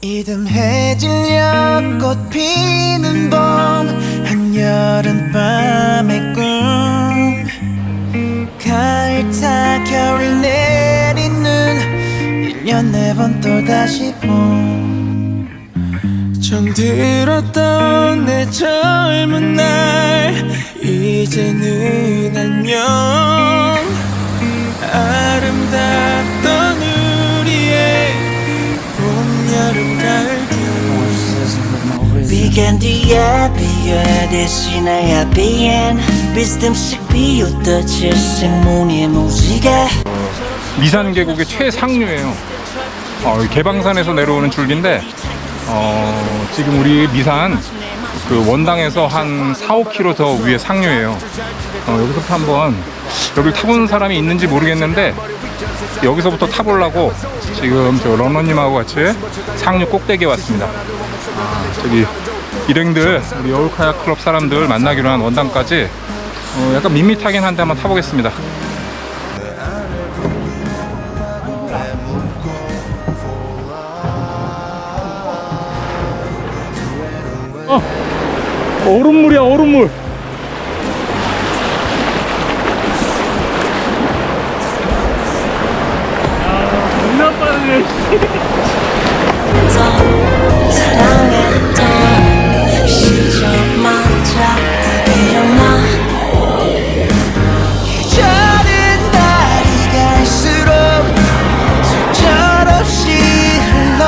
이듬해질 꽃 피는 봄 한여름밤의 꿈 가을타 겨울 내리는 1년 4번 또다시 봄 정들었던 내 젊은 날 이제는 안녕 아름답던 우리의 봄, 여름, 가을, 겨울 비간 뒤에 비에 대신하여 비엔 비스듬씩 비웃던 칠색무늬의 무지개 미산계곡의 최상류예요. 계방산에서 내려오는 줄기인데 지금 우리 미산 그 원당에서 한 4-5km 더 위에 상류예요. 여기서부터 한번 여기를 타본 사람이 있는지 모르겠는데 여기서부터 타보려고 지금 저 러너님하고 같이 상류 꼭대기에 왔습니다. 저기 일행들 우리 여울카약클럽 사람들 만나기로 한 원당까지 약간 밋밋하긴 한데 한번 타보겠습니다. 얼음물이야, 얼음물. 겁나 빠르네. 사랑했던 시절마저 기억나 계절은 날이 갈수록 속절없이 흘러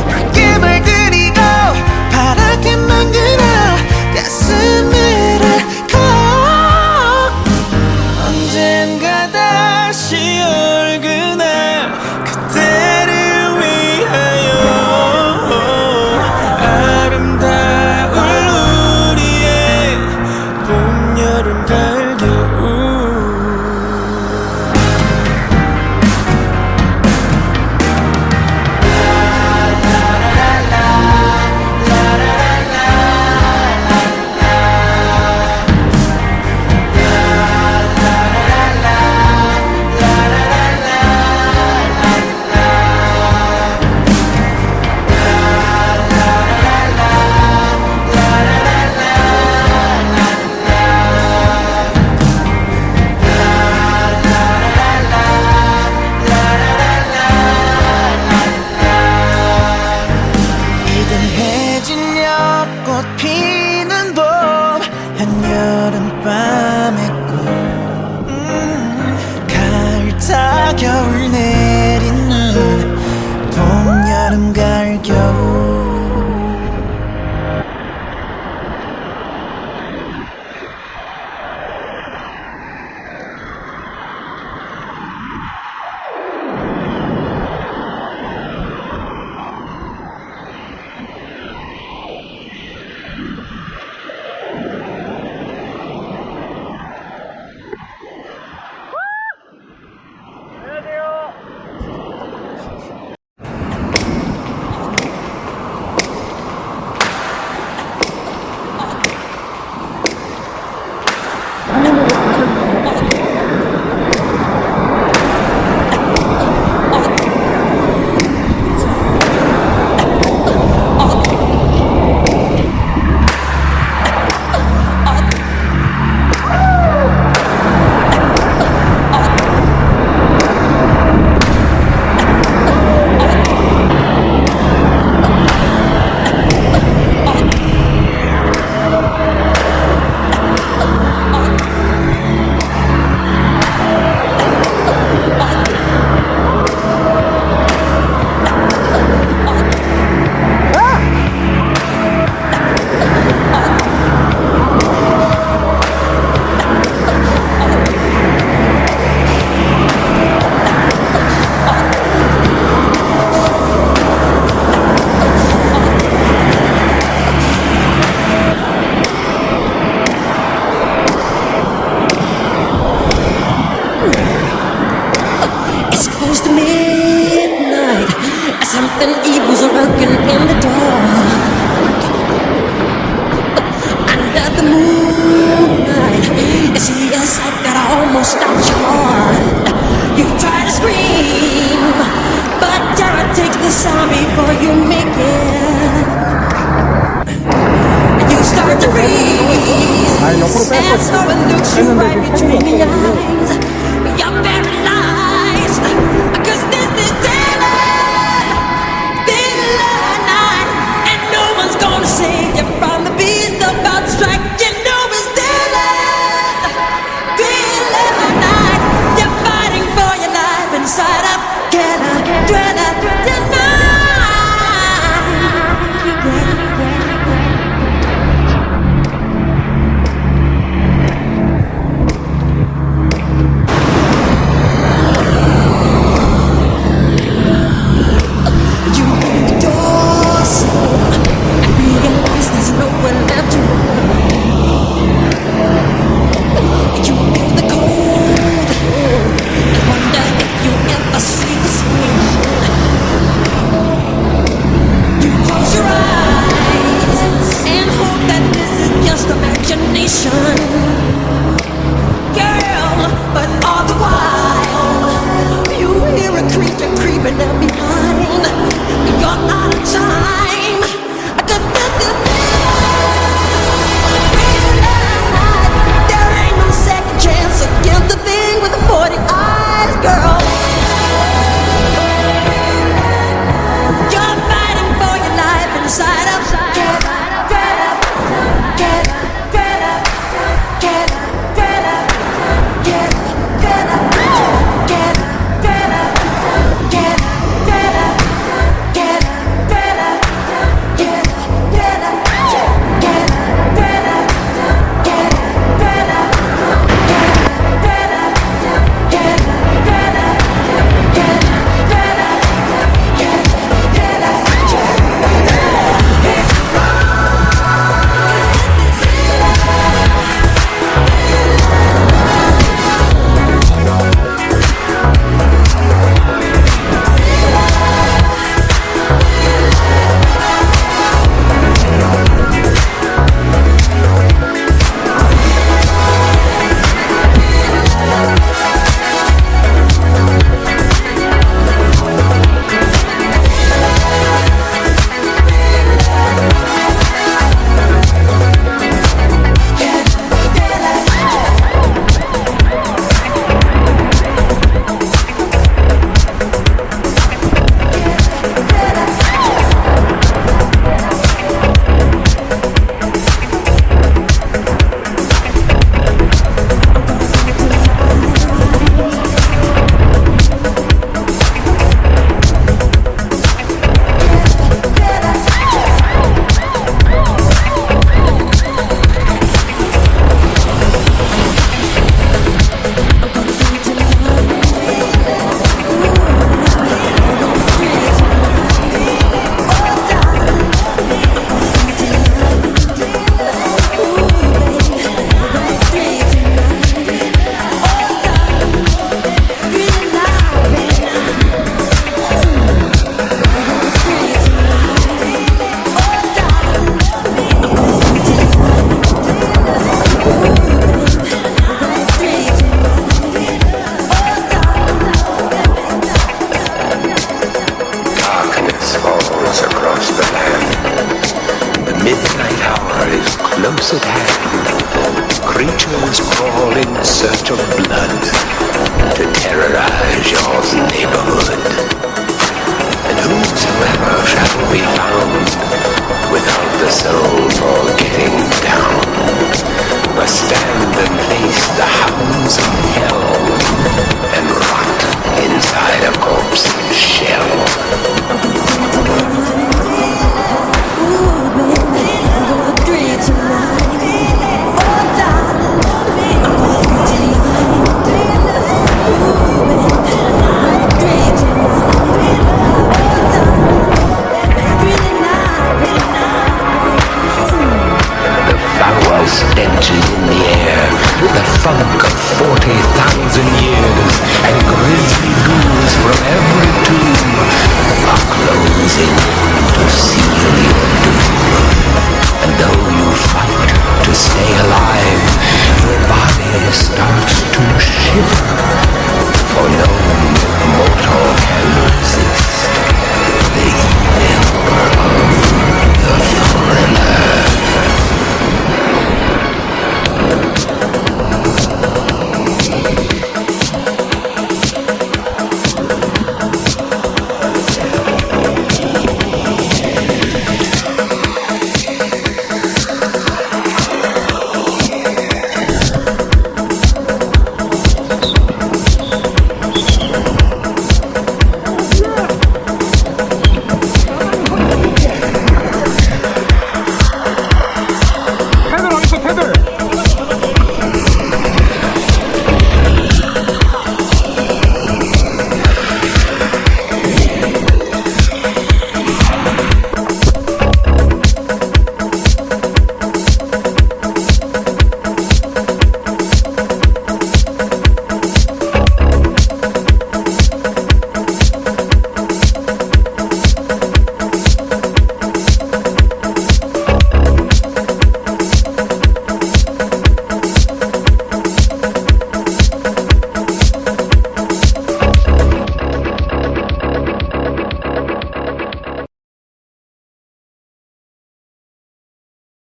붉게 물들이고 파랗게 만들어 가슴을 앓고 언젠가 다시 올 그날 그때를 위하여 아름다운 우리의 봄, 여름, 가을, 겨울 이듬해진 여꽃 피는 봄 한여름밤의 꿈 가을타 겨울 내리는 봄, 여름, 가을, 겨울 Something evil's lurking in the dark. Under the moonlight, it's a sight that almost stops your heart. You try to scream, but terror takes the the sound before you make it. You start to freeze, and so it looks you right between the eyes. You're paralyzed, 'cause this is daylight night, and no one's gonna save you from the beast about to strike. You know it's daylight night. You're fighting for your life inside of daylight tonight. You open the door slow and realize there's nowhere left to run. You feel the cold and wonder if you ever see the sun. You close your eyes and hope that this is just imagination, girl. But all the while, you hear a creature creeping up behind. You're out of time. There ain't no second chance against the thing with the 40 eyes, girl. You're fighting for your life inside of close at hand. Creatures crawl in search of blood.